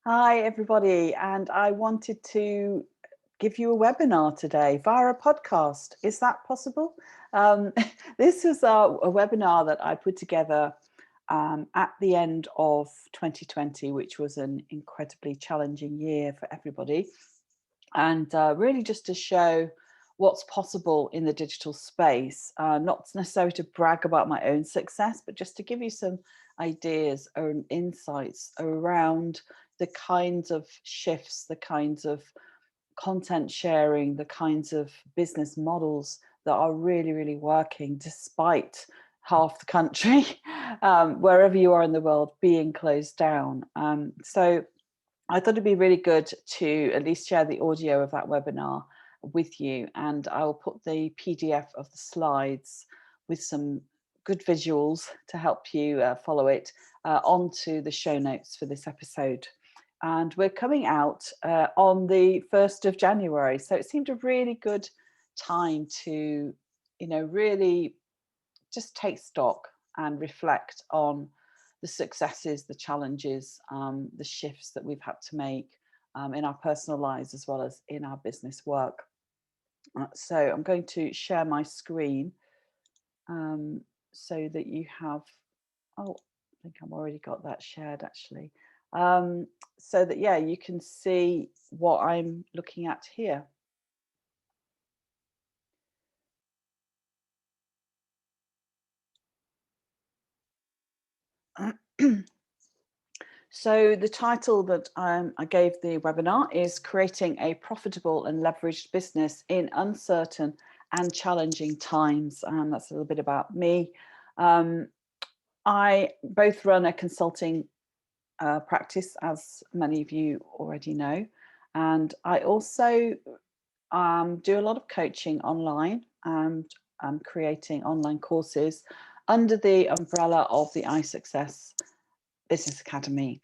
Hi, everybody. And I wanted to give you a webinar today via a podcast. Is that possible? Um, this is a webinar that I put together at the end of 2020, which was an incredibly challenging year for everybody. And really just to show what's possible in the digital space, not necessarily to brag about my own success, but just to give you some ideas and insights around the kinds of shifts, the kinds of content sharing, the kinds of business models that are really, really working despite half the country, wherever you are in the world, being closed down. So I thought it'd be really good to at least share the audio of that webinar with you, and I will put the PDF of the slides with some good visuals to help you follow it onto the show notes for this episode. And we're coming out on the 1st of January, so it seemed a really good time to, really just take stock and reflect on the successes, the challenges, the shifts that we've had to make in our personal lives as well as in our business work. So I'm going to share my screen so that you have, oh, I think I've already got that shared actually. So that, yeah, you can see what I'm looking at here. So the title that I gave the webinar is Creating a Profitable and Leveraged Business in Uncertain and Challenging Times. And that's a little bit about me. I both run a consulting practice, as many of you already know. And I also do a lot of coaching online, and I'm creating online courses under the umbrella of the iSuccess Business Academy.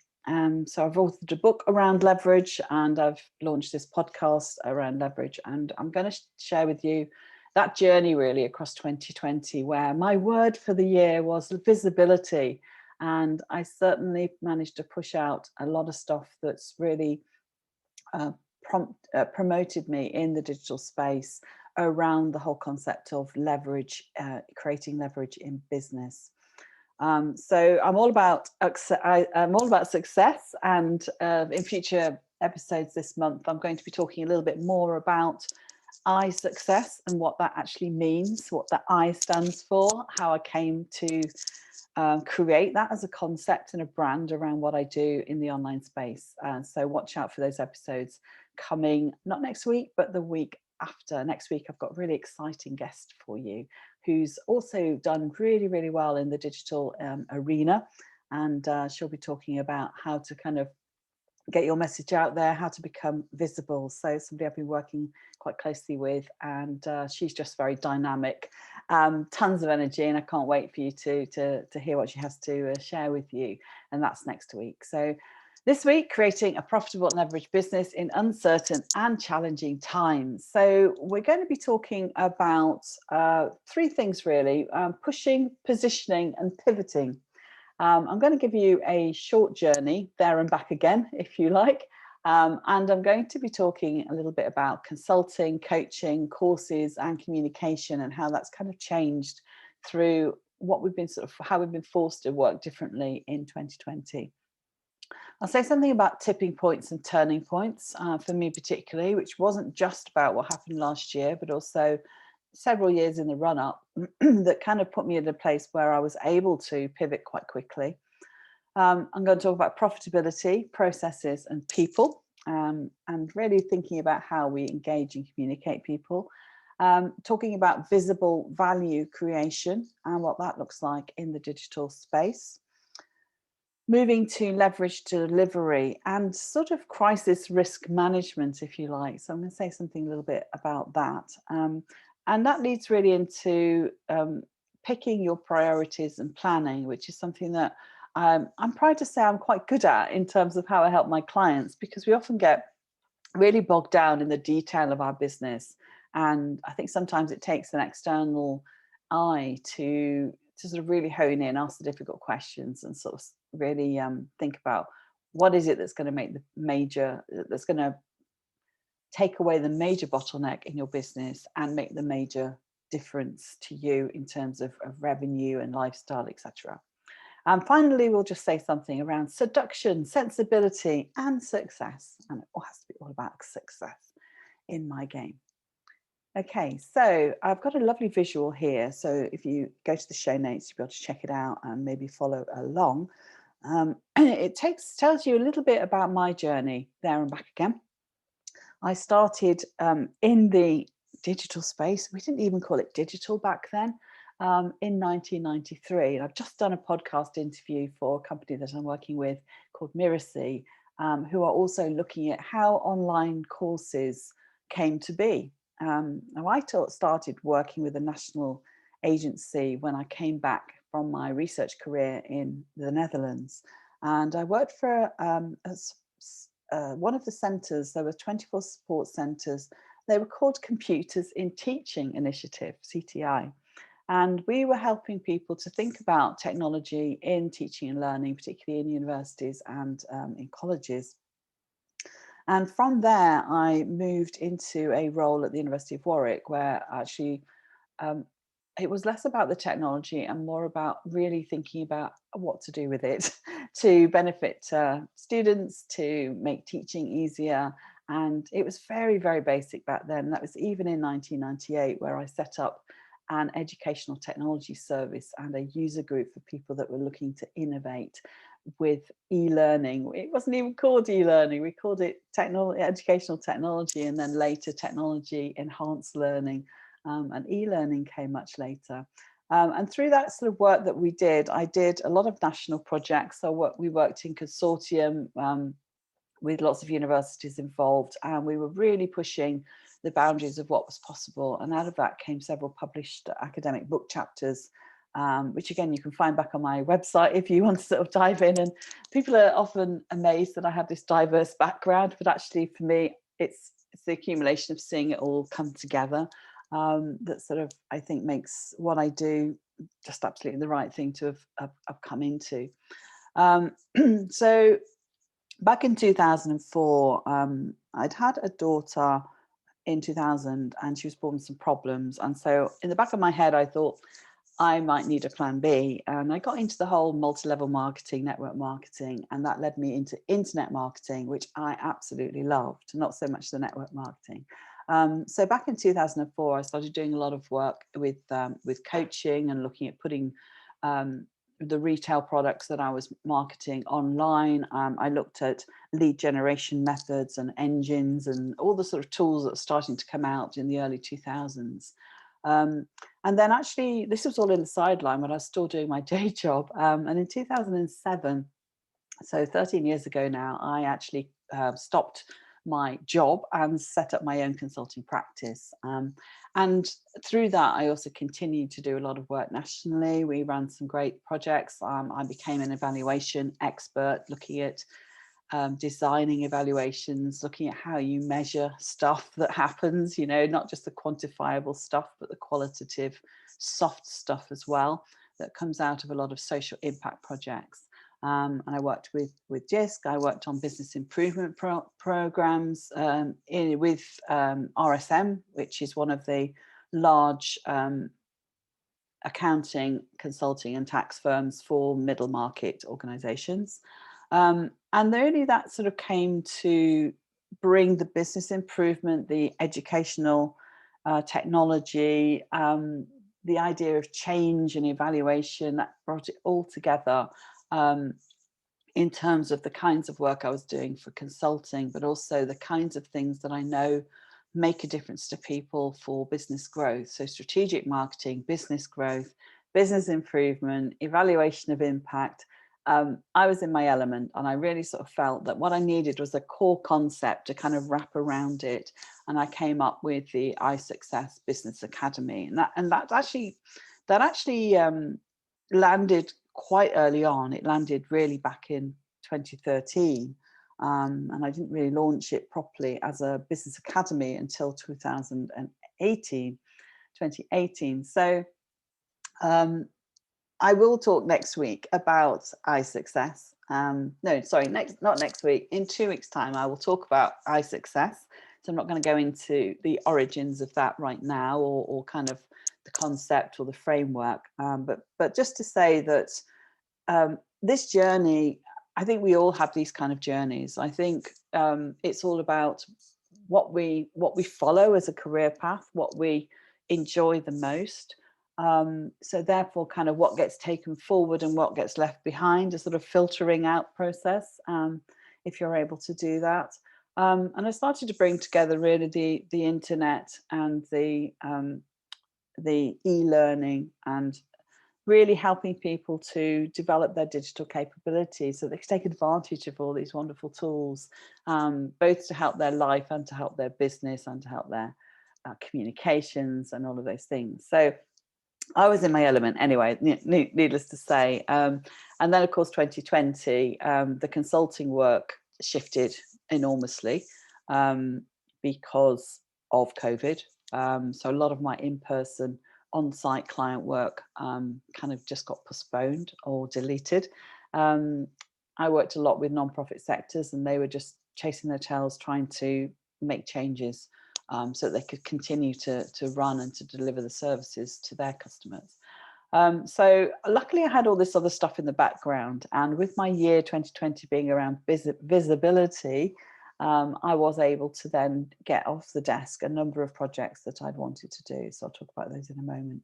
So I've authored a book around leverage, and I've launched this podcast around leverage, and I'm going to share with you that journey really across 2020, where my word for the year was visibility. And I certainly managed to push out a lot of stuff that's really promoted me in the digital space around the whole concept of leverage, creating leverage in business. So I'm all about success, and in future episodes this month, I'm going to be talking a little bit more about iSuccess and what that actually means, what that I stands for, how I came to create that as a concept and a brand around what I do in the online space. So watch out for those episodes coming, not next week, but the week after. Next week, I've got a really exciting guest for you who's also done really, really well in the digital arena. And she'll be talking about how to kind of get your message out there, how to become visible. So somebody I've been working quite closely with, and she's just very dynamic, tons of energy, and I can't wait for you to hear what she has to share with you. And that's next week. So this week, creating a profitable and leveraged business in uncertain and challenging times. So we're going to be talking about three things really: pushing, positioning, and pivoting. I'm going to give you a short journey there and back again, if you like. And I'm going to be talking a little bit about consulting, coaching, courses, and communication, and how that's kind of changed through what we've been how we've been forced to work differently in 2020. I'll say something about tipping points and turning points for me particularly, which wasn't just about what happened last year, but also several years in the run up that kind of put me in a place where I was able to pivot quite quickly. I'm going to talk about profitability, processes, and people, and really thinking about how we engage and communicate people. Talking about visible value creation and what that looks like in the digital space. Moving to leverage delivery and sort of crisis risk management, if you like. So I'm going to say something a little bit about that. And that leads really into picking your priorities and planning, which is something that I'm proud to say I'm quite good at in terms of how I help my clients, because we often get really bogged down in the detail of our business. And I think sometimes it takes an external eye to sort of really hone in, ask the difficult questions, and sort of really think about what is it that's going to make that's going to take away the major bottleneck in your business and make the major difference to you in terms of revenue and lifestyle, etc. And finally, we'll just say something around seduction, sensibility, and success. And it all has to be all about success in my game. Okay, so I've got a lovely visual here. So if you go to the show notes, you'll be able to check it out and maybe follow along. It tells you a little bit about my journey there and back again. I started in the digital space. We didn't even call it digital back then. In 1993, and I've just done a podcast interview for a company that I'm working with called Miracy, who are also looking at how online courses came to be. Now, I started working with a national agency when I came back from my research career in the Netherlands, and I worked for one of the centres. There were 24 support centres. They were called Computers in Teaching Initiative, CTI. And we were helping people to think about technology in teaching and learning, particularly in universities and in colleges. And from there, I moved into a role at the University of Warwick, where actually it was less about the technology and more about really thinking about what to do with it to benefit students, to make teaching easier. And it was very, very basic back then. That was even in 1998, where I set up an educational technology service and a user group for people that were looking to innovate with e-learning. It wasn't even called e-learning, we called it educational technology, and then later technology enhanced learning, and e-learning came much later. And through that sort of work that we did, I did a lot of national projects. So we worked in consortium with lots of universities involved, and we were really pushing the boundaries of what was possible. And out of that came several published academic book chapters, which again, you can find back on my website if you want to sort of dive in. And people are often amazed that I have this diverse background, but actually for me, it's the accumulation of seeing it all come together that sort of, I think, makes what I do just absolutely the right thing to have come into. So back in 2004, I'd had a daughter in 2000, and she was born with some problems. And so in the back of my head, I thought I might need a plan B. And I got into the whole multi-level marketing, network marketing, and that led me into internet marketing, which I absolutely loved, not so much the network marketing. So back in 2004, I started doing a lot of work with coaching and looking at putting the retail products that I was marketing online. I looked at lead generation methods and engines and all the sort of tools that were starting to come out in the early 2000s. And then actually, this was all in the sideline when I was still doing my day job. And in 2007, so 13 years ago now, I actually stopped my job and set up my own consulting practice. And through that, I also continued to do a lot of work nationally. We ran some great projects. I became an evaluation expert, looking at designing evaluations, looking at how you measure stuff that happens, you know, not just the quantifiable stuff, but the qualitative soft stuff as well that comes out of a lot of social impact projects. And I worked with JISC. I worked on business improvement programs with RSM, which is one of the large accounting, consulting and tax firms for middle market organizations. And really that sort of came to bring the business improvement, the educational technology, the idea of change and evaluation, that brought it all together in terms of the kinds of work I was doing for consulting, but also the kinds of things that I know make a difference to people for business growth. So strategic marketing, business growth, business improvement, evaluation of impact. I was in my element, and I really sort of felt that what I needed was a core concept to kind of wrap around it. And I came up with the iSuccess Business Academy, and that actually landed quite early on. It landed really back in 2013. And I didn't really launch it properly as a business academy until 2018. So I will talk next week about iSuccess. No, sorry, not next week. In 2 weeks' time, I will talk about iSuccess. So I'm not going to go into the origins of that right now, or kind of the concept or the framework. But just to say that this journey, I think we all have these kind of journeys. I think it's all about what we follow as a career path, what we enjoy the most. So therefore, kind of what gets taken forward and what gets left behind, a sort of filtering out process, if you're able to do that. And I started to bring together really the internet and the e-learning, and really helping people to develop their digital capabilities so they can take advantage of all these wonderful tools, both to help their life and to help their business and to help their communications and all of those things. So I was in my element anyway, needless to say. And then, of course, 2020, the consulting work shifted enormously because of COVID. So a lot of my in-person on-site client work kind of just got postponed or deleted. I worked a lot with non-profit sectors, and they were just chasing their tails trying to make changes so that they could continue to run and to deliver the services to their customers. So luckily I had all this other stuff in the background, and with my year 2020 being around visibility, I was able to then get off the desk a number of projects that I'd wanted to do. So I'll talk about those in a moment.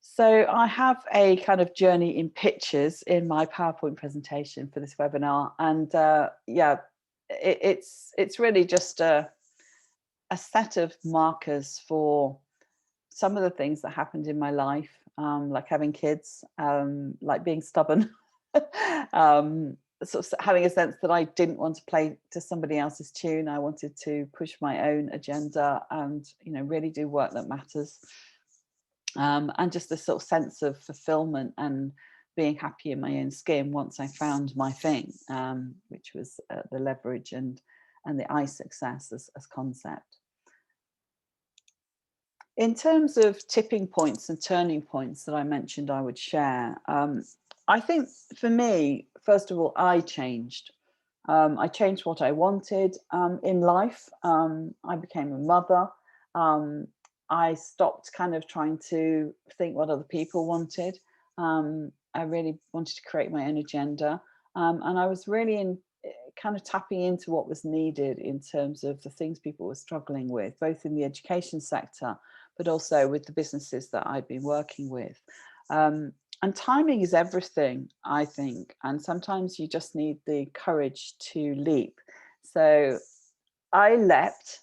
So I have a kind of journey in pictures in my PowerPoint presentation for this webinar. And yeah, it's really just a set of markers for some of the things that happened in my life, like having kids, like being stubborn, sort of having a sense that I didn't want to play to somebody else's tune. I wanted to push my own agenda and, really do work that matters. And just this sort of sense of fulfillment and being happy in my own skin once I found my thing, which was the leverage and the iSuccess as concept. In terms of tipping points and turning points that I mentioned I would share, I think for me, first of all, I changed. I changed what I wanted in life. I became a mother. I stopped kind of trying to think what other people wanted. I really wanted to create my own agenda. And I was really kind of tapping into what was needed in terms of the things people were struggling with, both in the education sector, but also with the businesses that I'd been working with. And timing is everything, I think. And sometimes you just need the courage to leap. So I leapt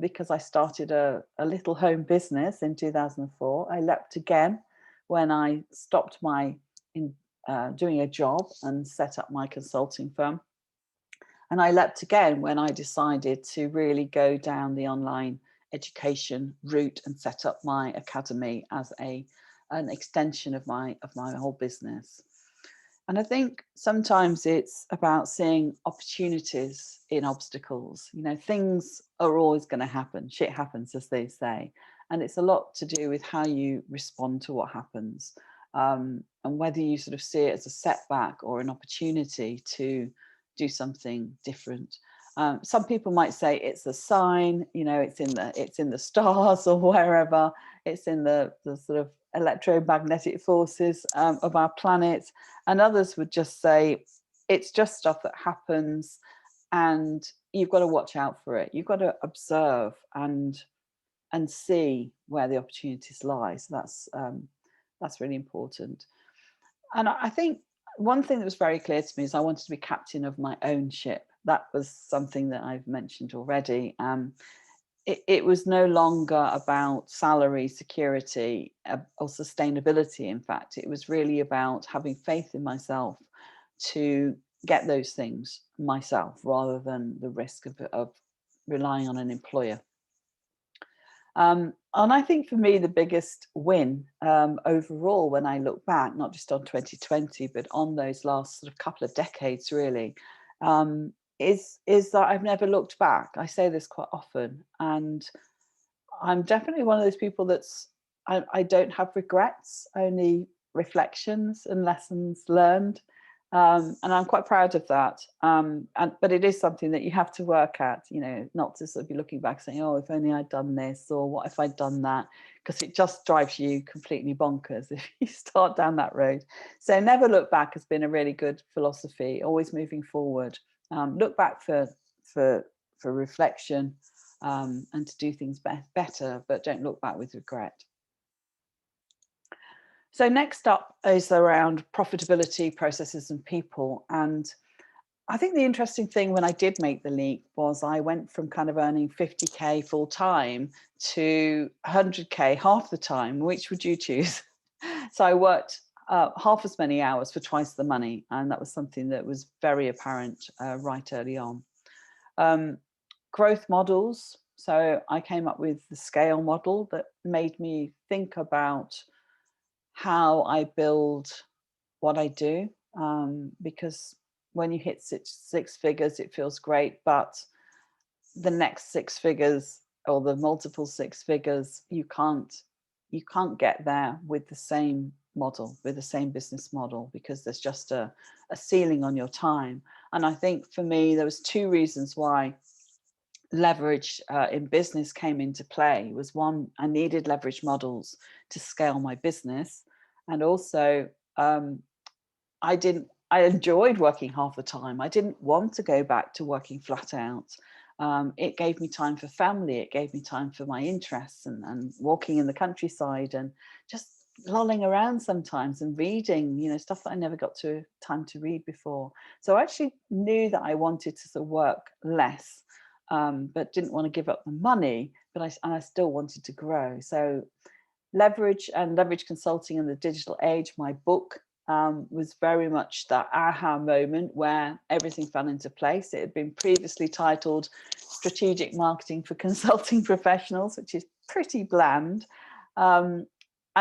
because I started a little home business in 2004. I leapt again when I stopped doing a job and set up my consulting firm. And I leapt again when I decided to really go down the online education route and set up my academy as an extension of my whole business. And I think sometimes it's about seeing opportunities in obstacles. Things are always going to happen. Shit happens, as they say. And it's a lot to do with how you respond to what happens, and whether you sort of see it as a setback or an opportunity to do something different. Some people might say it's a sign, it's in the stars or wherever, it's in the sort of electromagnetic forces of our planet. And others would just say it's just stuff that happens and you've got to watch out for it. You've got to observe and see where the opportunities lie. So that's really important. And I think one thing that was very clear to me is I wanted to be captain of my own ship. That was something that I've mentioned already. It was no longer about salary, security, or sustainability. In fact, it was really about having faith in myself to get those things myself, rather than the risk of relying on an employer. And I think for me, the biggest win overall, when I look back, not just on 2020, but on those last sort of couple of decades, really, is that I've never looked back. I say this quite often, and I'm definitely one of those people that's I don't have regrets, only reflections and lessons learned. And I'm quite proud of that. But it is something that you have to work at, not to sort of be looking back saying, oh, if only I'd done this, or what if I'd done that, because it just drives you completely bonkers if you start down that road. So never look back has been a really good philosophy, always moving forward. Look back for reflection, and to do things better, but don't look back with regret. So next up is around profitability, processes and people. And I think the interesting thing when I did make the leap was I went from kind of earning 50K full time to 100K half the time. Which would you choose? So I worked half as many hours for twice the money. And that was something that was very apparent right early on. Growth models. So I came up with the scale model that made me think about how I build what I do, because when you hit six figures, it feels great, but the next 6 figures or the multiple 6 figures, you can't get there with the same model, with the same business model, because there's just a ceiling on your time. And I think for me, there was 2 reasons why leverage in business came into play. Was one, I needed leverage models to scale my business, and also I enjoyed working half the time. I didn't want to go back to working flat out. It gave me time for family. It gave me time for my interests and walking in the countryside and just lolling around sometimes and reading, stuff that I never got time to read before. So I actually knew that I wanted to sort of work less, but didn't want to give up the money, but I still wanted to grow. So leverage and leverage consulting in the digital age, my book, was very much that aha moment where everything fell into place. It had been previously titled Strategic Marketing for Consulting Professionals, which is pretty bland. And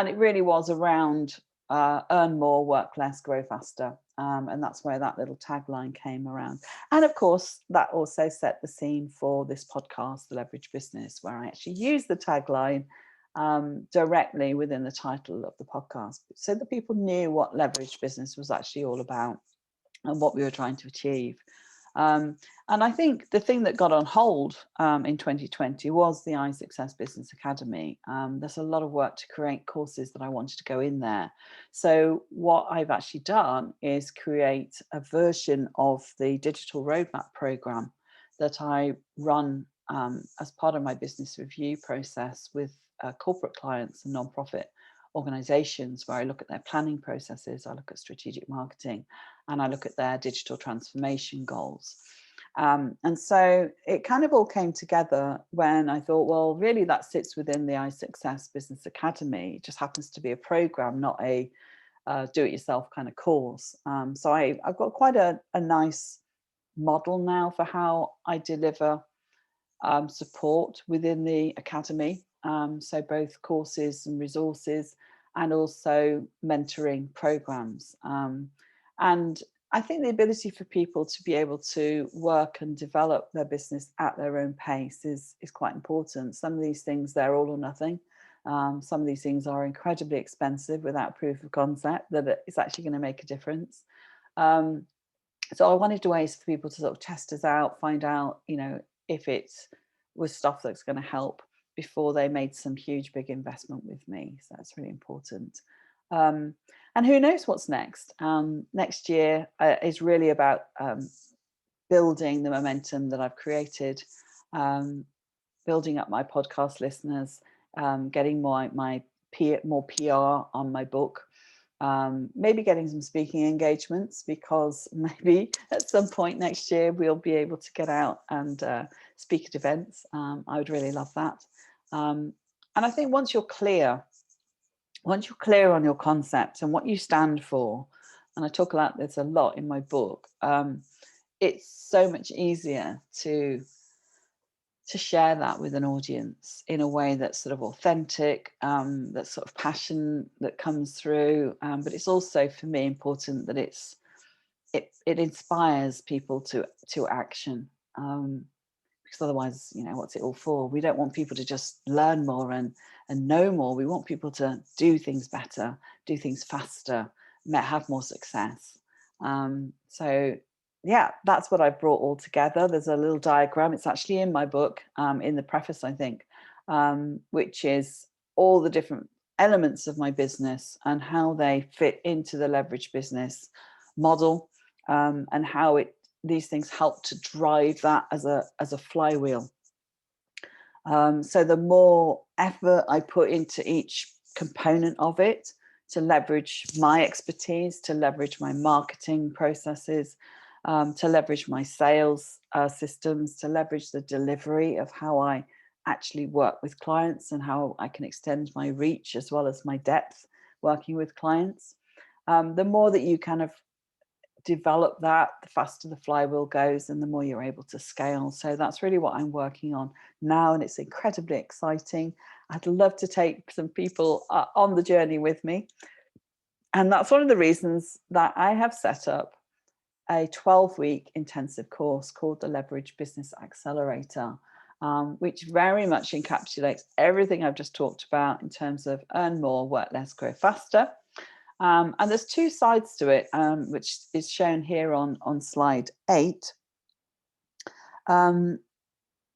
it really was around earn more, work less, grow faster. And that's where that little tagline came around. And of course, that also set the scene for this podcast, The Leverage Business, where I actually use the tagline directly within the title of the podcast, so that people knew what leverage business was actually all about and what we were trying to achieve. And I think the thing that got on hold in 2020 was the iSuccess Business Academy. There's a lot of work to create courses that I wanted to go in there. So what I've actually done is create a version of the digital roadmap program that I run as part of my business review process with corporate clients and nonprofit organizations, where I look at their planning processes, I look at strategic marketing, and I look at their digital transformation goals. And so it kind of all came together when I thought, well, really that sits within the iSuccess Business Academy. It just happens to be a program, not a do-it-yourself kind of course. So I've got quite a nice model now for how I deliver support within the academy. So both courses and resources, and also mentoring programs. And I think the ability for people to be able to work and develop their business at their own pace is quite important. Some of these things, they're all or nothing. Some of these things are incredibly expensive without proof of concept that it's actually going to make a difference. So I wanted ways for people to sort of test us out, find out, if it was stuff that's going to help before they made some huge, big investment with me. So that's really important. And who knows what's next? Next year is really about building the momentum that I've created, building up my podcast listeners, getting more PR on my book, maybe getting some speaking engagements, because maybe at some point next year we'll be able to get out and speak at events. I would really love that. And I think once you're clear on your concept and what you stand for, and I talk about this a lot in my book, it's so much easier to share that with an audience in a way that's sort of authentic, that sort of passion that comes through. But it's also, for me, important that it inspires people to action. because otherwise, you know, what's it all for? We don't want people to just learn more and know more. We want people to do things better, do things faster, have more success. So yeah, that's what I brought all together. There's a little diagram. It's actually in my book, in the preface, I think, which is all the different elements of my business and how they fit into the leverage business model, and how these things help to drive that as a flywheel. So the more effort I put into each component of it, to leverage my expertise, to leverage my marketing processes, to leverage my sales systems, to leverage the delivery of how I actually work with clients and how I can extend my reach as well as my depth working with clients. The more that you kind of develop that, the faster the flywheel goes and the more you're able to scale. So that's really what I'm working on now, and it's incredibly exciting. I'd love to take some people on the journey with me, and that's one of the reasons that I have set up a 12-week intensive course called the Leverage Business Accelerator, which very much encapsulates everything I've just talked about in terms of earn more, work less, grow faster. And there's two sides to it, which is shown here on slide 8.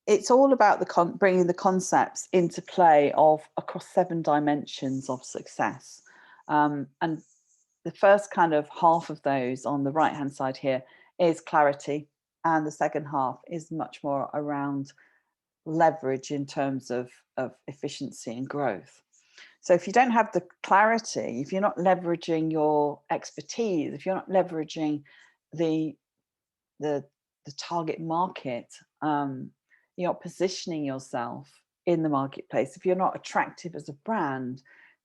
It's all about bringing the concepts into play across 7 dimensions of success. And the first kind of half of those on the right-hand side here is clarity. And the second half is much more around leverage in terms of efficiency and growth. So if you don't have the clarity, if you're not leveraging your expertise, if you're not leveraging the target market, you're not positioning yourself in the marketplace, if you're not attractive as a brand,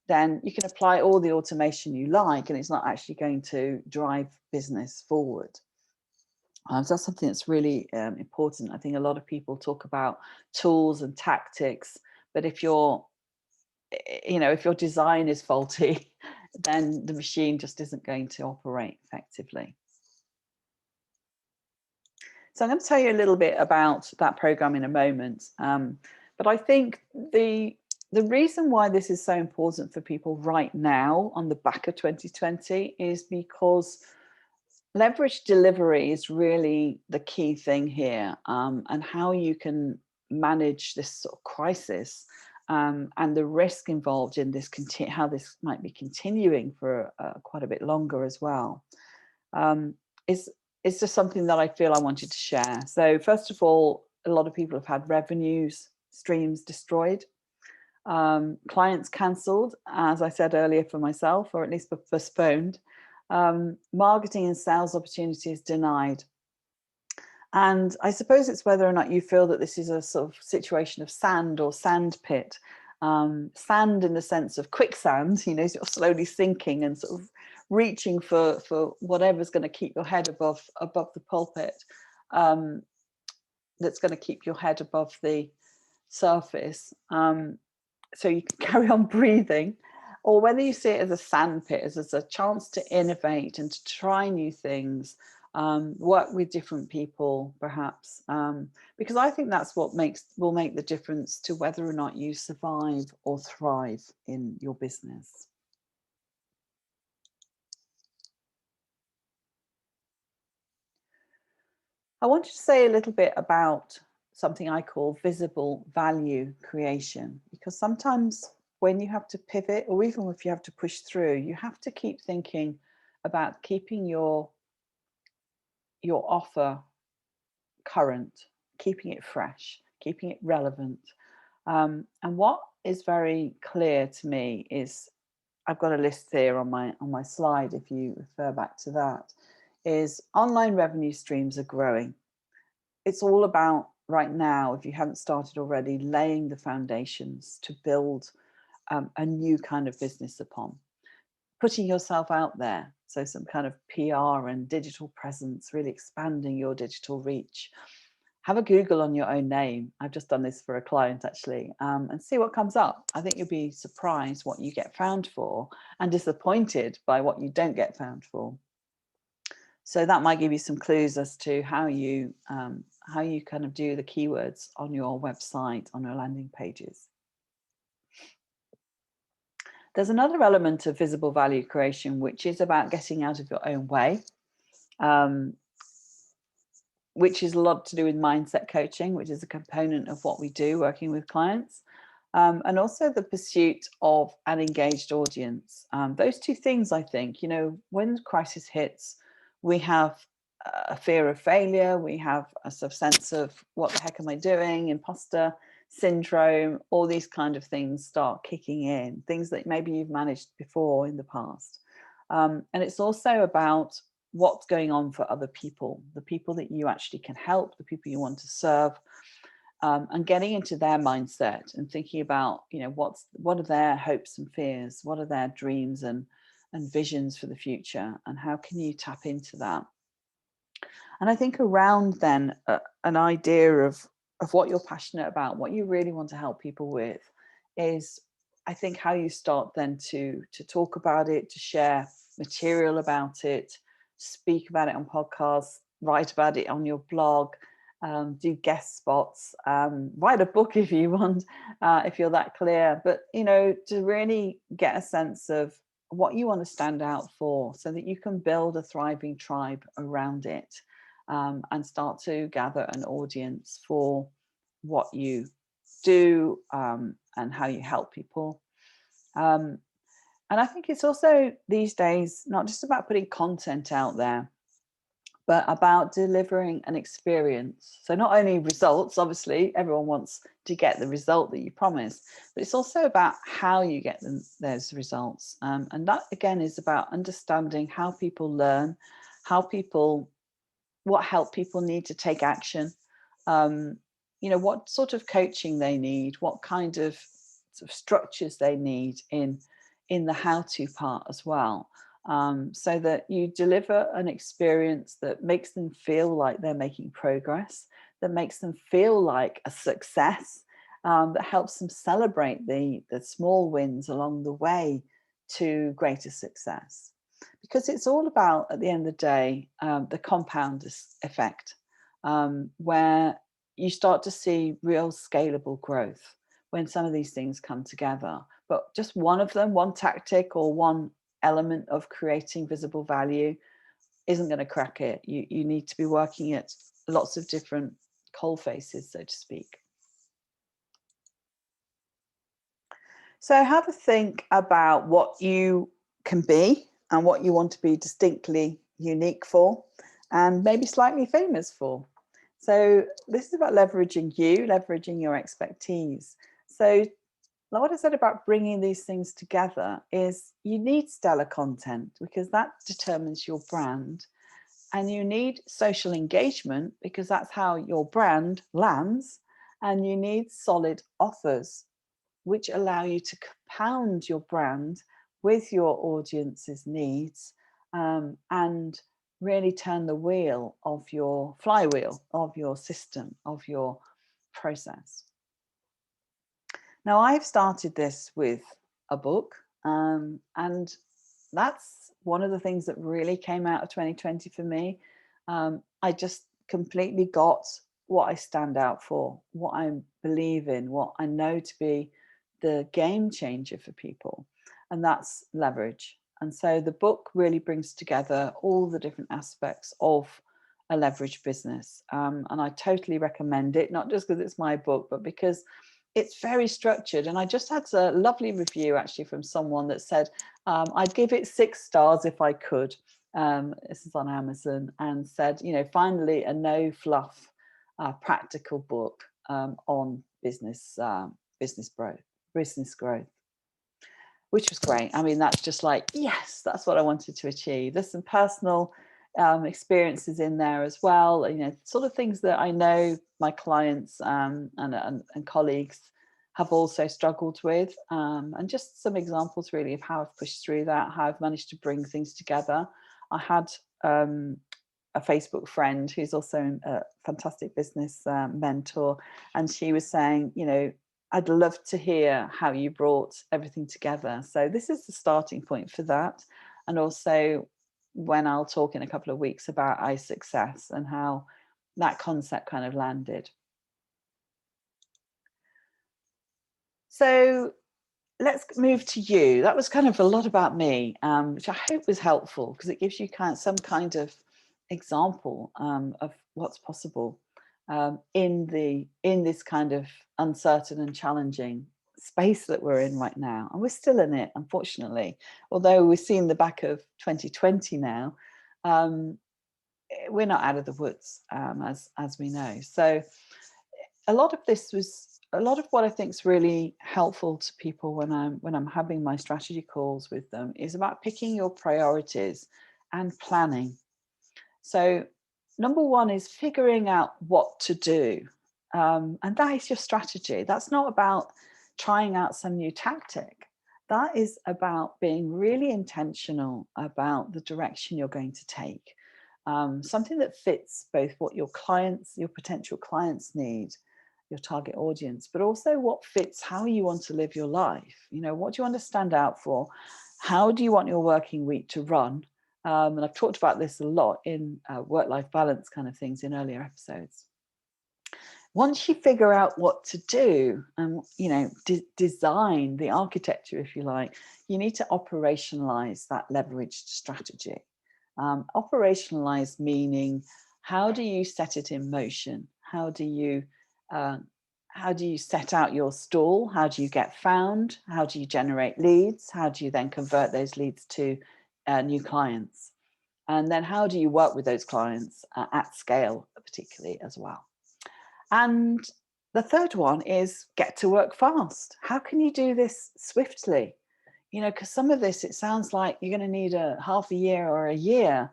then you can apply all the automation you like and it's not actually going to drive business forward. So that's something that's really important. I think a lot of people talk about tools and tactics, but if your design is faulty, then the machine just isn't going to operate effectively. So I'm going to tell you a little bit about that program in a moment. But I think the reason why this is so important for people right now on the back of 2020 is because leverage delivery is really the key thing here, and how you can manage this sort of crisis, and the risk involved in this, how this might be continuing for quite a bit longer as well, is just something that I feel I wanted to share. So first of all, a lot of people have had revenues streams destroyed, clients cancelled, as I said earlier, for myself, or at least postponed, marketing and sales opportunities denied. And I suppose it's whether or not you feel that this is a sort of situation of sand or sand pit. Sand in the sense of quicksand, sort of slowly sinking and sort of reaching for whatever's going to keep your head above the pulpit, that's going to keep your head above the surface, so you can carry on breathing. Or whether you see it as a sand pit, as a chance to innovate and to try new things, work with different people, perhaps, because I think that's what will make the difference to whether or not you survive or thrive in your business. I wanted to say a little bit about something I call visible value creation, because sometimes when you have to pivot, or even if you have to push through, you have to keep thinking about keeping your offer current, keeping it fresh, keeping it relevant. And what is very clear to me is, I've got a list here on my slide, if you refer back to that, is online revenue streams are growing. It's all about, right now, if you haven't started already, laying the foundations to build a new kind of business upon. Putting yourself out there, so some kind of PR and digital presence, really expanding your digital reach. Have a Google on your own name. I've just done this for a client, actually, and see what comes up. I think you'll be surprised what you get found for and disappointed by what you don't get found for. So that might give you some clues as to how you how you kind of do the keywords on your website, on your landing pages. There's another element of visible value creation, which is about getting out of your own way, which is a lot to do with mindset coaching, which is a component of what we do working with clients, and also the pursuit of an engaged audience. Those two things, I think, you know, when crisis hits, we have a fear of failure, we have a sort of sense of what the heck am I doing, imposter syndrome, all these kind of things start kicking in, things that maybe you've managed before in the past. And it's also about what's going on for other people, the people that you actually can help, the people you want to serve, and getting into their mindset and thinking about, you know, what are their hopes and fears, what are their dreams and visions for the future, and how can you tap into that? And I think around then an idea of what you're passionate about, what you really want to help people with, is I think how you start then to talk about it, to share material about it, speak about it on podcasts, write about it on your blog, do guest spots, write a book if you want, if you're that clear. But, you know, to really get a sense of what you want to stand out for so that you can build a thriving tribe around it, and start to gather an audience for what you do, and how you help people. And I think it's also these days not just about putting content out there, but about delivering an experience. So not only results, obviously everyone wants to get the result that you promise, but it's also about how you get those results. And that again is about understanding how people learn, what help people need to take action, you know, what sort of coaching they need, what kind of, sort of structures they need in the how-to part as well. So that you deliver an experience that makes them feel like they're making progress, that makes them feel like a success, that helps them celebrate the small wins along the way to greater success. Because it's all about, at the end of the day, the compound effect, where you start to see real scalable growth when some of these things come together. But just one of them, one tactic or one element of creating visible value isn't going to crack it. You need to be working at lots of different coal faces, so to speak. So have a think about what you can be and what you want to be distinctly unique for, and maybe slightly famous for. So this is about leveraging you, leveraging your expertise. So what I said about bringing these things together is you need stellar content because that determines your brand, and you need social engagement because that's how your brand lands, and you need solid offers which allow you to compound your brand with your audience's needs, and really turn the wheel of your flywheel, of your system, of your process. Now, I've started this with a book, and that's one of the things that really came out of 2020 for me. I just completely got what I stand out for, what I believe in, what I know to be the game changer for people, and that's leverage. And so the book really brings together all the different aspects of a leverage business. And I totally recommend it, not just because it's my book, but because it's very structured. And I just had a lovely review actually from someone that said, I'd give it 6 stars if I could. This is on Amazon, and said, you know, finally a no fluff, practical book on business growth, which was great. I mean, that's just like, yes, that's what I wanted to achieve. There's some personal experiences in there as well, you know, sort of things that I know my clients and colleagues have also struggled with, and just some examples really of how I've pushed through that, how I've managed to bring things together. I had a Facebook friend who's also a fantastic business mentor, and she was saying, you know, I'd love to hear how you brought everything together. So this is the starting point for that. And also when I'll talk in a couple of weeks about iSuccess and how that concept kind of landed. So let's move to you. That was kind of a lot about me, which I hope was helpful, because it gives you some kind of example of what's possible in this kind of uncertain and challenging space that we're in right now. And we're still in it, unfortunately, although we're seeing the back of 2020 now. We're not out of the woods, as we know. So a lot of what I think is really helpful to people when I'm having my strategy calls with them is about picking your priorities and planning. So number one is figuring out what to do. And that is your strategy. That's not about trying out some new tactic. That is about being really intentional about the direction you're going to take. Something that fits both what your potential clients need, your target audience, but also what fits how you want to live your life. What do you want to stand out for? How do you want your working week to run? And I've talked about this a lot in work-life balance kind of things in earlier episodes. Once you figure out what to do and design the architecture, if you like, you need to operationalize that leveraged strategy. Operationalize meaning, how do you set it in motion? How do you set out your stall? How do you get found? How do you generate leads? How do you then convert those leads to new clients? And then how do you work with those clients at scale, particularly as well? And the third one is get to work fast. How can you do this swiftly? Because some of this, it sounds like you're going to need a half a year or a year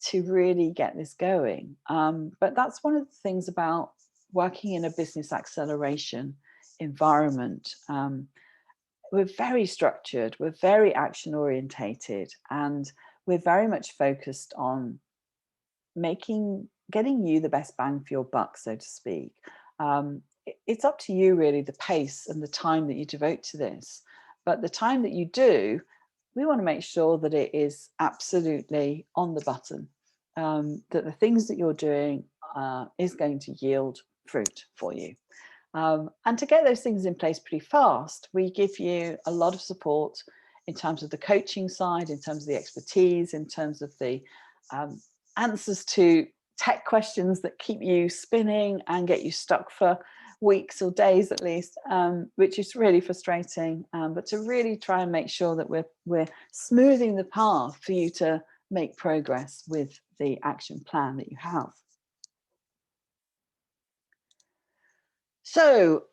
to really get this going. But that's one of the things about working in a business acceleration environment. We're very structured, we're very action orientated, and we're very much focused on getting you the best bang for your buck, so to speak. It's up to you really, the pace and the time that you devote to this. But the time that you do, we want to make sure that it is absolutely on the button, that the things that you're doing is going to yield fruit for you. And to get those things in place pretty fast, we give you a lot of support in terms of the coaching side, in terms of the expertise, in terms of the answers to tech questions that keep you spinning and get you stuck for weeks or days at least, which is really frustrating, but to really try and make sure that we're smoothing the path for you to make progress with the action plan that you have. So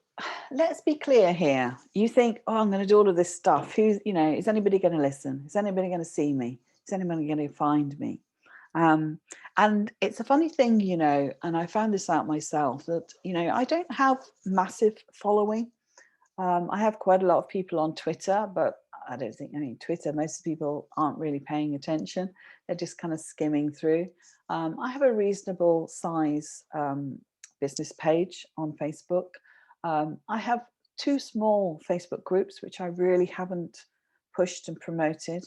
let's be clear here. You think, oh, I'm going to do all of this stuff. Is anybody going to listen? Is anybody going to see me? Is anybody going to find me? And it's a funny thing, and I found this out myself, that, I don't have massive following. I have quite a lot of people on Twitter, but I don't think, Twitter, most people aren't really paying attention. They're just kind of skimming through. I have a reasonable size business page on Facebook. I have 2 small Facebook groups, which I really haven't pushed and promoted.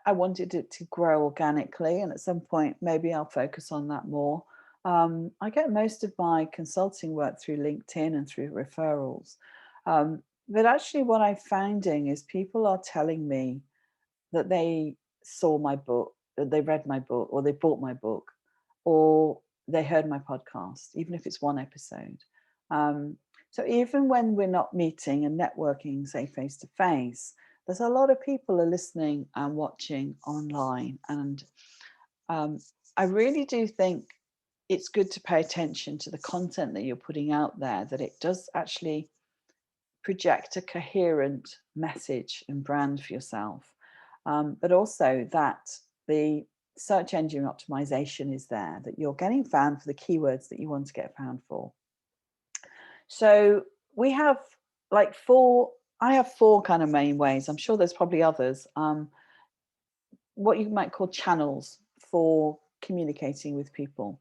I wanted it to grow organically, and at some point maybe I'll focus on that more. I get most of my consulting work through LinkedIn and through referrals. But actually what I'm finding is people are telling me that they saw my book, that they read my book, or they bought my book, or they heard my podcast, even if it's one episode. So even when we're not meeting and networking, say face to face, there's a lot of people are listening and watching online. And I really do think it's good to pay attention to the content that you're putting out there, that it does actually project a coherent message and brand for yourself. But also that the search engine optimization is there, that you're getting found for the keywords that you want to get found for. So we have I have 4 kind of main ways. I'm sure there's probably others. What you might call channels for communicating with people.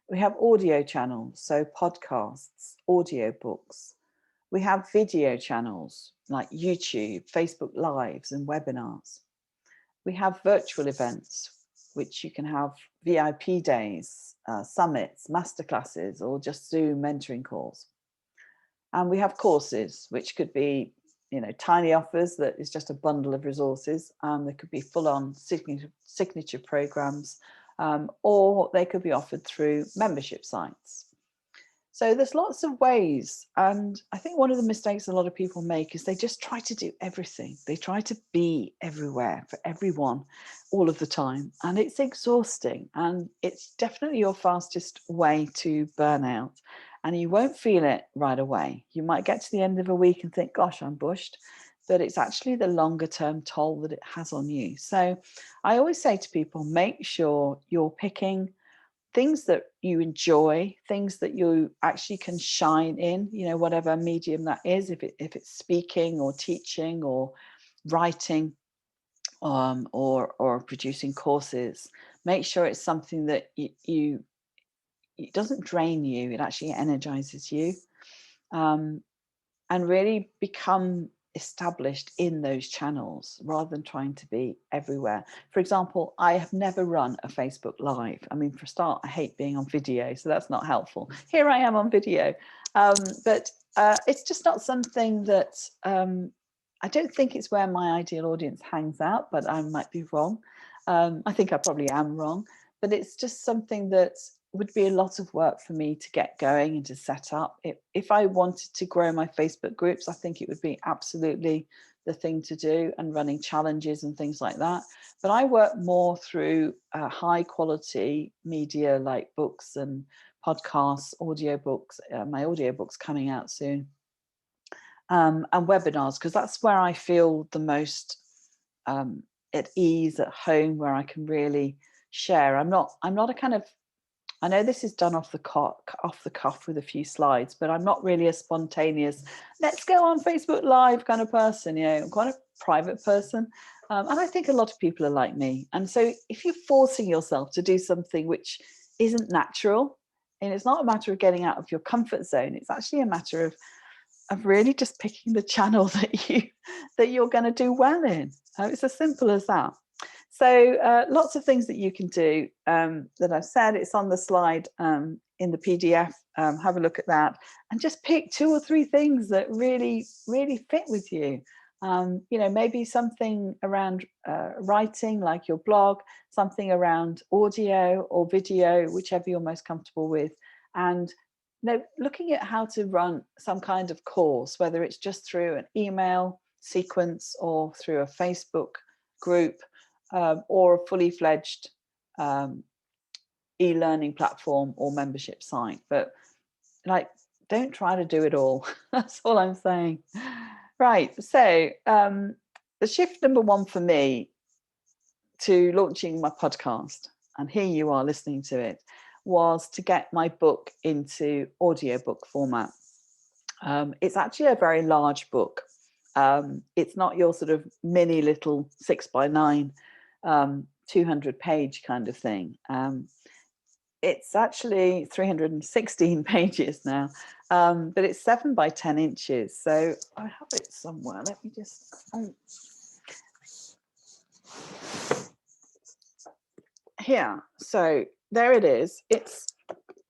We have audio channels, so podcasts, audio books. We have video channels like YouTube, Facebook Lives and webinars. We have virtual events. which you can have VIP days, summits, masterclasses, or just Zoom mentoring calls. And we have courses, which could be, tiny offers that is just a bundle of resources. There could be full-on signature programs, or they could be offered through membership sites. So there's lots of ways. And I think one of the mistakes a lot of people make is they just try to do everything. They try to be everywhere for everyone all of the time. And it's exhausting. And it's definitely your fastest way to burn out. And you won't feel it right away. You might get to the end of a week and think, gosh, I'm bushed. But it's actually the longer term toll that it has on you. So I always say to people, make sure you're picking things that you enjoy, things that you actually can shine in, whatever medium that is, if it's speaking or teaching or writing, or producing courses. Make sure it's something that it doesn't drain you, it actually energizes you, and really become established in those channels rather than trying to be everywhere. For example, I have never run a Facebook Live. I mean, for a start, I hate being on video, so that's not helpful. Here I am on video, but it's just not something that I don't think it's where my ideal audience hangs out, but I might be wrong. I think I probably am wrong, but it's just something that would be a lot of work for me to get going and to set up. If I wanted to grow my Facebook groups, I think it would be absolutely the thing to do, and running challenges and things like that. But I work more through high quality media like books and podcasts, audiobooks, my audiobook's coming out soon, and webinars, because that's where I feel the most at ease, at home, where I can really share. I'm not a kind of, I know this is done off the cuff with a few slides, but I'm not really a spontaneous, let's go on Facebook Live kind of person. I'm quite a private person. And I think a lot of people are like me. And so if you're forcing yourself to do something which isn't natural, and it's not a matter of getting out of your comfort zone, it's actually a matter of really just picking the channel that you're going to do well in. It's as simple as that. So lots of things that you can do that I've said. It's on the slide in the PDF. Have a look at that and just pick 2 or 3 things that really, really fit with you. Maybe something around writing, like your blog, something around audio or video, whichever you're most comfortable with. And looking at how to run some kind of course, whether it's just through an email sequence or through a Facebook group, or a fully fledged e-learning platform or membership site. But don't try to do it all. That's all I'm saying. Right. So the shift number 1 for me to launching my podcast, and here you are listening to it, was to get my book into audiobook format. It's actually a very large book. It's not your sort of mini little 6x9 200-page kind of thing. It's actually 316 pages now, but it's 7 by 10 inches. So I have it somewhere. Let me just. Here. So there it is.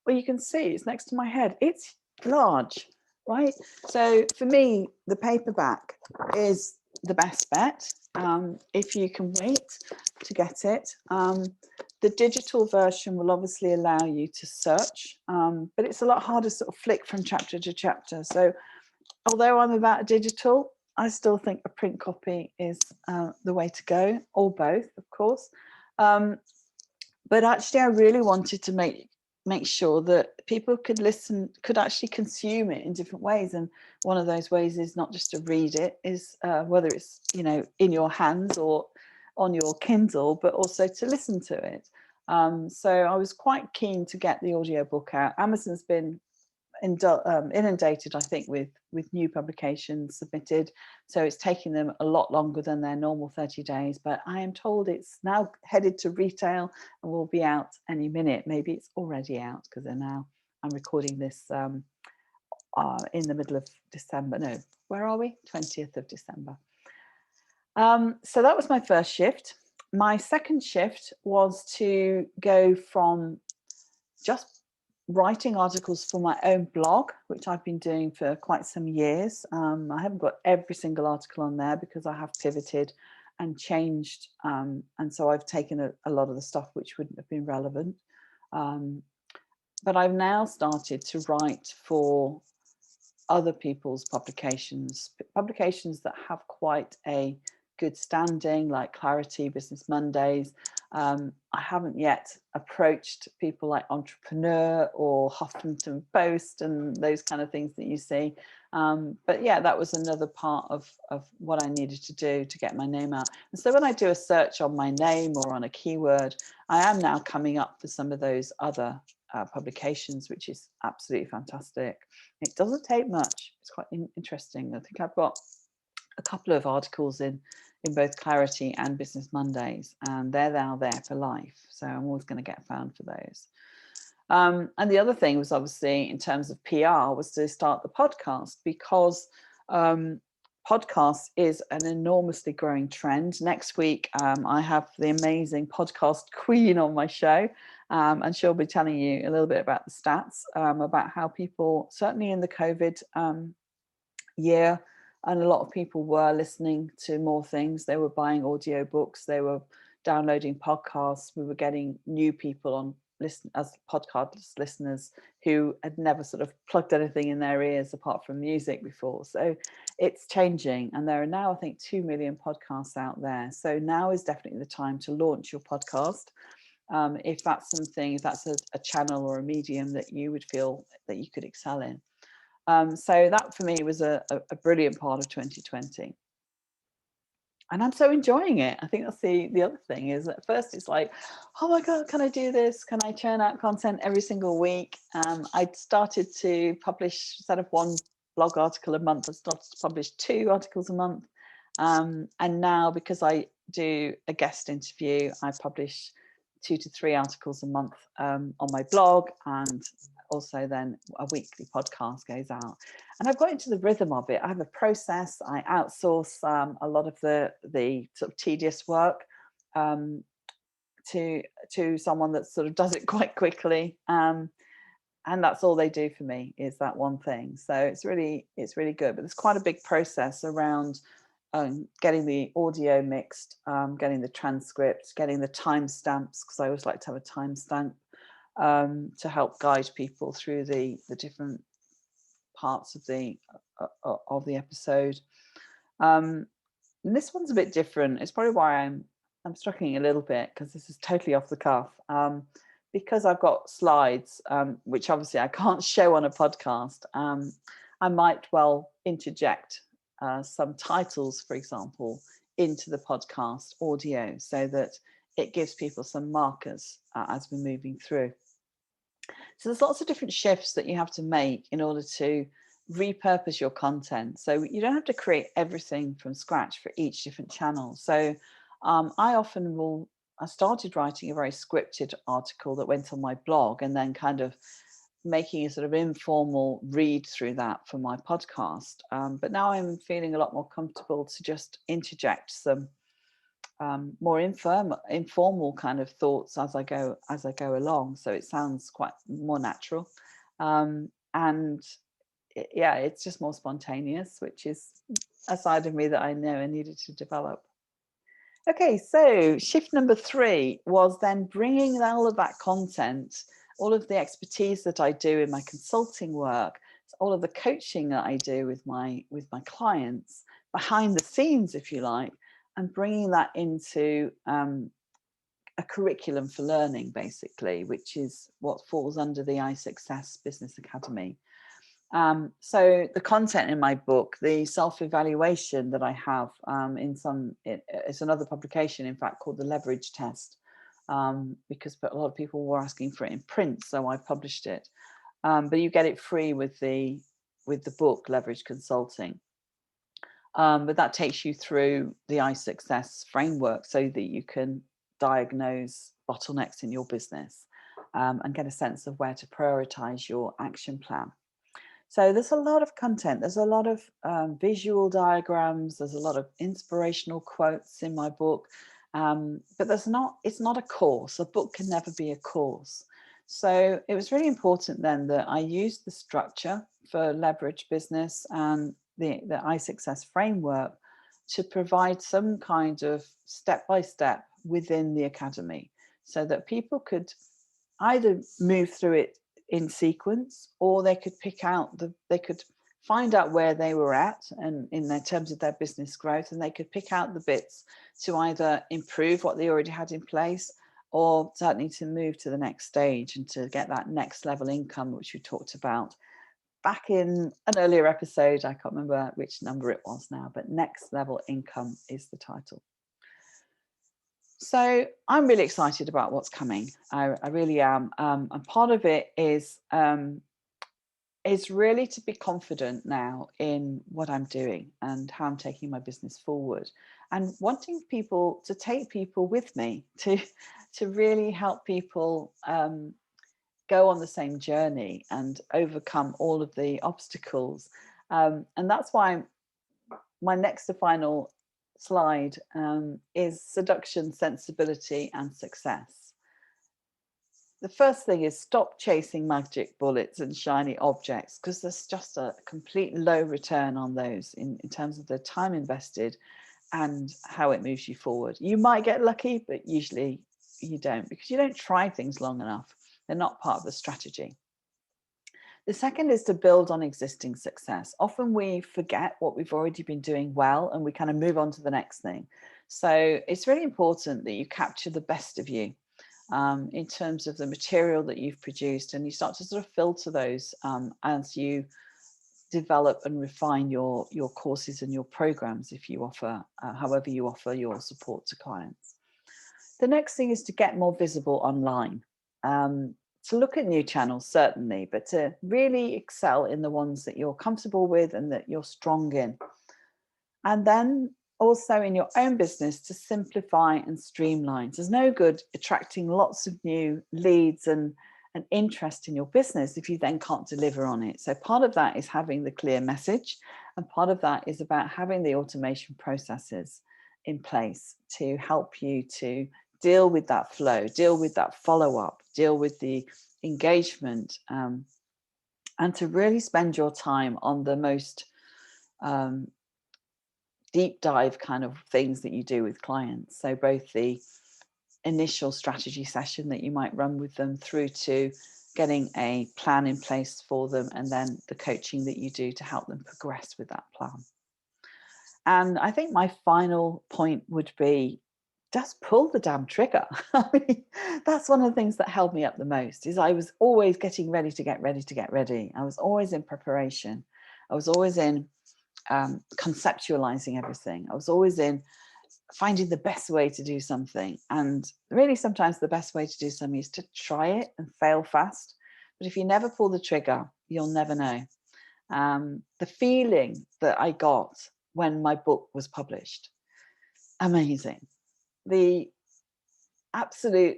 Well, you can see it's next to my head. It's large, right? So for me, the paperback is the best bet. If you can wait to get it. The digital version will obviously allow you to search, but it's a lot harder to sort of flick from chapter to chapter. So although I'm about digital, I still think a print copy is the way to go, or both, of course. But actually, I really wanted to make sure that people could actually consume it in different ways. And one of those ways is not just to read it, is whether it's, in your hands or on your Kindle, but also to listen to it. So I was quite keen to get the audiobook out. Amazon's been inundated, I think, with new publications submitted. So it's taking them a lot longer than their normal 30 days. But I am told it's now headed to retail and will be out any minute. Maybe it's already out, because I'm recording this in the middle of December. No, where are we? 20th of December. So that was my first shift. my second shift was to go from just writing articles for my own blog, which I've been doing for quite some years. I haven't got every single article on there because I have pivoted and changed. And so I've taken a lot of the stuff which wouldn't have been relevant. But I've now started to write for other people's publications that have quite a good standing, like Clarity, Business Mondays. I haven't yet approached people like Entrepreneur or Huffington Post and those kind of things that you see. But yeah, that was another part of what I needed to do to get my name out. And so when I do a search on my name or on a keyword, I am now coming up for some of those other publications, which is absolutely fantastic. It doesn't take much. It's quite interesting. I think I've got a couple of articles in both Clarity and Business Mondays, and they're now there for life. So I'm always going to get found for those. And the other thing was, obviously, in terms of PR, was to start the podcast, because podcast is an enormously growing trend. Next week, I have the amazing podcast queen on my show, and she'll be telling you a little bit about the stats, about how people, certainly in the COVID year, and a lot of people were listening to more things. They were buying audiobooks, they were downloading podcasts. We were getting new people on listen as podcast listeners who had never sort of plugged anything in their ears apart from music before. So it's changing, and there are now, I think, 2 million podcasts out there. So now is definitely the time to launch your podcast. If that's something, if that's a channel or a medium that you would feel that you could excel in. So that for me was a brilliant part of 2020. And I'm so enjoying it. I think that's the other thing, is at first it's like, oh my God, can I do this? Can I churn out content every single week? I started to publish, instead of one blog article a month, I started to publish 2 articles a month. And now, because I do a guest interview, I publish 2 to 3 articles a month on my blog, and also then a weekly podcast goes out. And I've got into the rhythm of it. I have a process. I outsource a lot of the sort of tedious work to someone that sort of does it quite quickly. And that's all they do for me, is that one thing. So it's really good. But there's quite a big process around getting the audio mixed, getting the transcript, getting the timestamps, because I always like to have a timestamp to help guide people through the different parts of the episode. And this one's a bit different. It's probably why I'm struggling a little bit, because this is totally off the cuff. Because I've got slides, which obviously I can't show on a podcast. I might well interject some titles, for example, into the podcast audio, so that it gives people some markers as we're moving through. So there's lots of different shifts that you have to make in order to repurpose your content. So you don't have to create everything from scratch for each different channel. So I started writing a very scripted article that went on my blog, and then kind of making a sort of informal read through that for my podcast. But now I'm feeling a lot more comfortable to just interject some more informal kind of thoughts as I go along, so it sounds quite more natural, and it's just more spontaneous, which is a side of me that I know I needed to develop. Okay, so shift number 3 was then bringing all of that content, all of the expertise that I do in my consulting work, all of the coaching that I do with my clients behind the scenes, if you like, and bringing that into a curriculum for learning, basically, which is what falls under the iSuccess Business Academy. So the content in my book, the self-evaluation that I have it's another publication, in fact, called The Leverage Test, because a lot of people were asking for it in print, so I published it. But you get it free with the book, Leverage Consulting. But that takes you through the iSuccess framework, so that you can diagnose bottlenecks in your business and get a sense of where to prioritize your action plan. So there's a lot of content. There's a lot of visual diagrams. There's a lot of inspirational quotes in my book. But it's not a course. A book can never be a course. So it was really important then that I used the structure for leverage business and the iSuccess framework to provide some kind of step-by-step within the academy, so that people could either move through it in sequence, or they could they could find out where they were at and in their terms of their business growth, and they could pick out the bits to either improve what they already had in place, or certainly to move to the next stage and to get that next level income, which we talked about back in an earlier episode. I can't remember which number it was now, but next level income is the title. So I'm really excited about what's coming. I really am. And part of it is really to be confident now in what I'm doing and how I'm taking my business forward, and wanting people to take people with me to really help people go on the same journey and overcome all of the obstacles. And that's why my next to final slide is seduction, sensibility, and success. The first thing is stop chasing magic bullets and shiny objects, because there's just a complete low return on those in terms of the time invested and how it moves you forward. You might get lucky, but usually you don't, because you don't try things long enough. They're not part of the strategy. The second is to build on existing success. Often we forget what we've already been doing well, and we kind of move on to the next thing. So it's really important that you capture the best of you in terms of the material that you've produced, and you start to sort of filter those as you develop and refine your courses and your programs, if you offer, however you offer your support to clients. The next thing is to get more visible online. To look at new channels, certainly, but to really excel in the ones that you're comfortable with and that you're strong in. And then also in your own business to simplify and streamline. There's no good attracting lots of new leads and interest in your business if you then can't deliver on it. So part of that is having the clear message, and part of that is about having the automation processes in place to help you to deal with that flow, deal with that follow-up, deal with the engagement, and to really spend your time on the most deep dive kind of things that you do with clients. So both the initial strategy session that you might run with them, through to getting a plan in place for them, and then the coaching that you do to help them progress with that plan. And I think my final point would be, just pull the damn trigger. I mean, that's one of the things that held me up the most, is I was always getting ready to get ready. I was always in preparation. I was always in conceptualizing everything. I was always in finding the best way to do something. And really, sometimes the best way to do something is to try it and fail fast. But if you never pull the trigger, you'll never know. The feeling that I got when my book was published, amazing. The absolute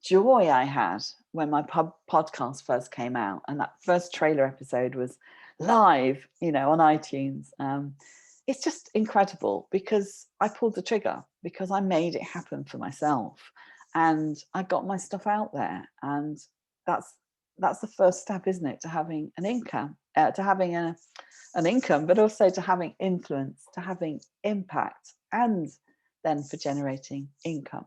joy I had when my podcast first came out, and that first trailer episode was live, on iTunes. It's just incredible, because I pulled the trigger, because I made it happen for myself, and I got my stuff out there. And that's the first step, isn't it, to having an income, to having an income, but also to having influence, to having impact, and then for generating income.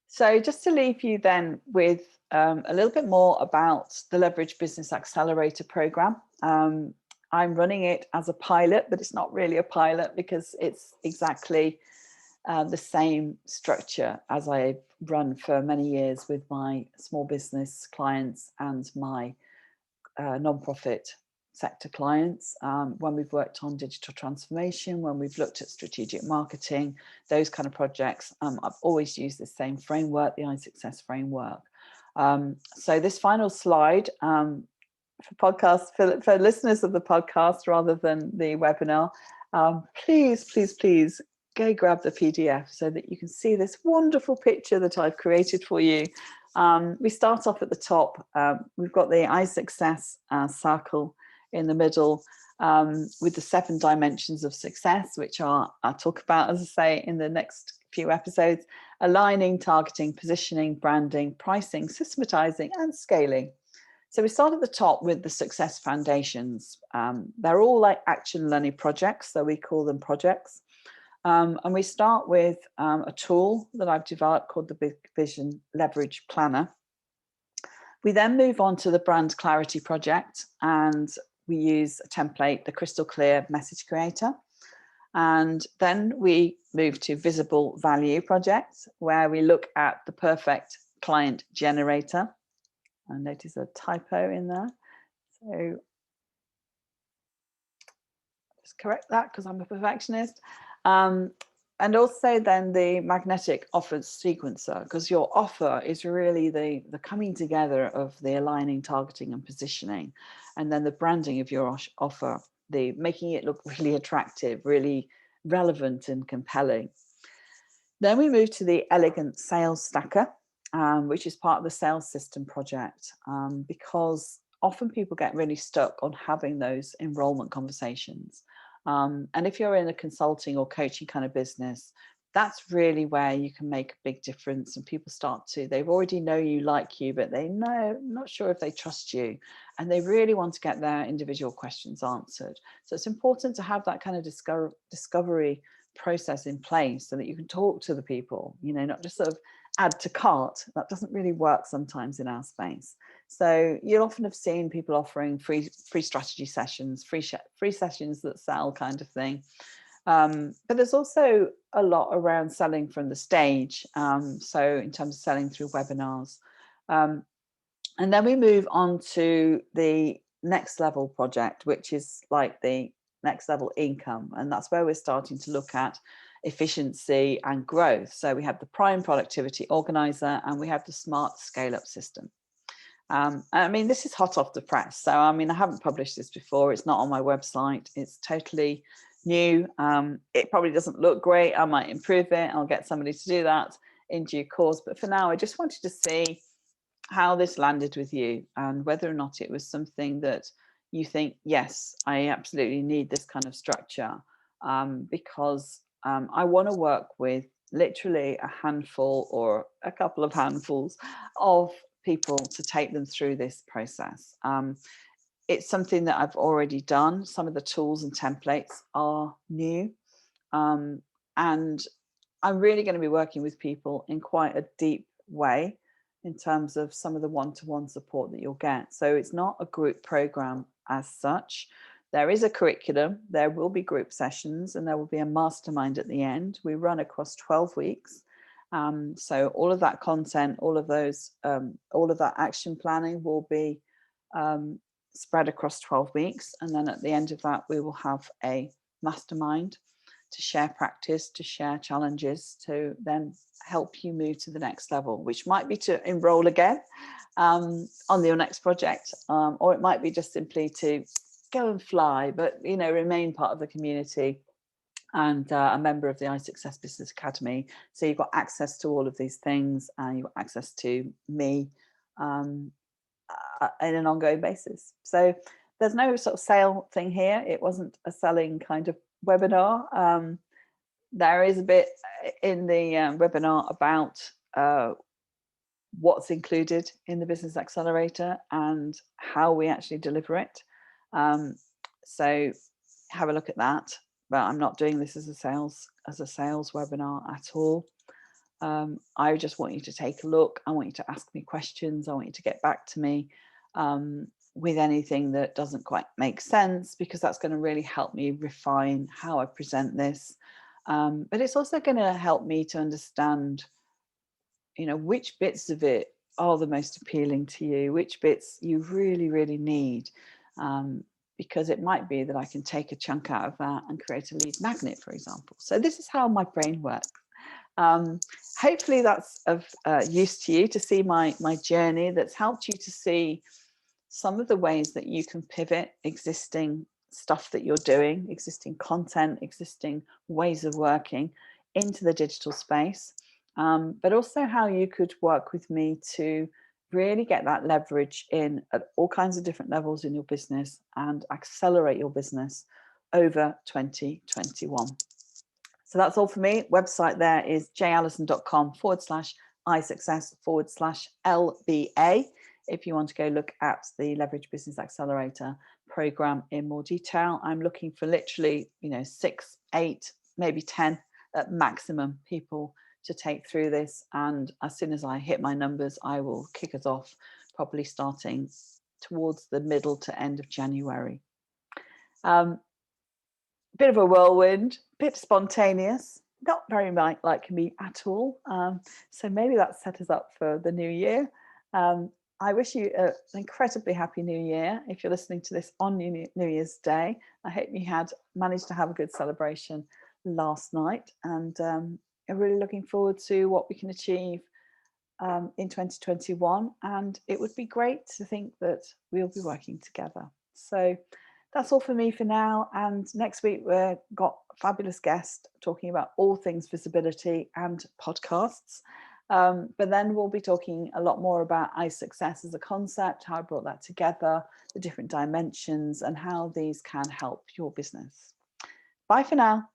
So just to leave you then with a little bit more about the Leverage Business Accelerator program. I'm running it as a pilot, but it's not really a pilot, because it's exactly the same structure as I've run for many years with my small business clients and my nonprofit sector clients, when we've worked on digital transformation, when we've looked at strategic marketing, those kind of projects. I've always used the same framework, the iSuccess framework. So this final slide, for listeners of the podcast rather than the webinar, please go grab the PDF so that you can see this wonderful picture that I've created for you. We start off at the top. We've got the iSuccess circle in the middle, with the 7 dimensions of success, which I'll talk about, as I say, in the next few episodes: aligning, targeting, positioning, branding, pricing, systematizing, and scaling. So we start at the top with the success foundations. They're all like action learning projects, so we call them projects. And we start with a tool that I've developed called the Big Vision Leverage Planner. We then move on to the brand clarity project, and we use a template, the Crystal Clear Message Creator. And then we move to Visible Value project, where we look at the perfect client generator. I notice a typo in there, so just correct that because I'm a perfectionist. And also then the magnetic offer sequencer, because your offer is really the coming together of the aligning, targeting, and positioning, and then the branding of your offer, the making it look really attractive, really relevant and compelling. Then we move to the elegant sales stacker, which is part of the sales system project, because often people get really stuck on having those enrollment conversations. And if you're in a consulting or coaching kind of business, that's really where you can make a big difference. And people start to, they've already know you, like you, but they know, not sure if they trust you. And they really want to get their individual questions answered. So it's important to have that kind of discovery process in place so that you can talk to the people, you know, not just sort of add to cart. That doesn't really work sometimes in our space. So you'll often have seen people offering free strategy sessions, free sessions that sell kind of thing. But there's also a lot around selling from the stage. So in terms of selling through webinars. And then we move on to the next level project, which is like the next level income. And that's where we're starting to look at efficiency and growth. So we have the Prime Productivity Organizer, and we have the Smart Scale Up System. I mean, this is hot off the press. So, I mean, I haven't published this before. It's not on my website. It's totally new. It probably doesn't look great. I might improve it. I'll get somebody to do that in due course. But for now, I just wanted to see how this landed with you and whether or not it was something that you think, yes, I absolutely need this kind of structure, because I want to work with literally a handful or a couple of handfuls of people to take them through this process. It's something that I've already done. Some of the tools and templates are new, and I'm really going to be working with people in quite a deep way in terms of some of the one-to-one support that you'll get. So it's not a group program as such. There is a curriculum, there will be group sessions, and there will be a mastermind at the end. We run across 12 weeks. So all of that content, all of that action planning will be spread across 12 weeks. And then at the end of that, we will have a mastermind to share practice, to share challenges, to then help you move to the next level, which might be to enroll again on your next project, or it might be just simply to go and fly, but, you know, remain part of the community and a member of the iSuccess Business Academy. So you've got access to all of these things, and you've got access to me in an ongoing basis. So there's no sort of sale thing here. It wasn't a selling kind of webinar. There is a bit in the webinar about what's included in the Business Accelerator and how we actually deliver it. So have a look at that. But I'm not doing this as a sales webinar at all. I just want you to take a look. I want you to ask me questions. I want you to get back to me with anything that doesn't quite make sense, because that's going to really help me refine how I present this. But it's also going to help me to understand, you know, which bits of it are the most appealing to you, which bits you really, really need. Because it might be that I can take a chunk out of that and create a lead magnet, for example. So this is how my brain works. Hopefully that's of use to you, to see my journey, that's helped you to see some of the ways that you can pivot existing stuff that you're doing, existing content, existing ways of working into the digital space, but also how you could work with me to really get that leverage in at all kinds of different levels in your business and accelerate your business over 2021. So that's all for me. Website there is jallison.com/iSuccess/LBA if you want to go look at the Leverage Business Accelerator program in more detail. I'm looking for literally, 6, 8, maybe 10 at maximum people to take through this. And as soon as I hit my numbers, I will kick us off, probably starting towards the middle to end of January. Bit of a whirlwind, bit spontaneous, not very like me at all. So maybe that set us up for the new year. I wish you an incredibly happy new year. If you're listening to this on New Year's Day, I hope you had managed to have a good celebration last night, and I'm really looking forward to what we can achieve in 2021. And it would be great to think that we'll be working together. So that's all for me for now. And next week, we've got a fabulous guest talking about all things visibility and podcasts. But then we'll be talking a lot more about iSuccess as a concept, how I brought that together, the different dimensions, and how these can help your business. Bye for now.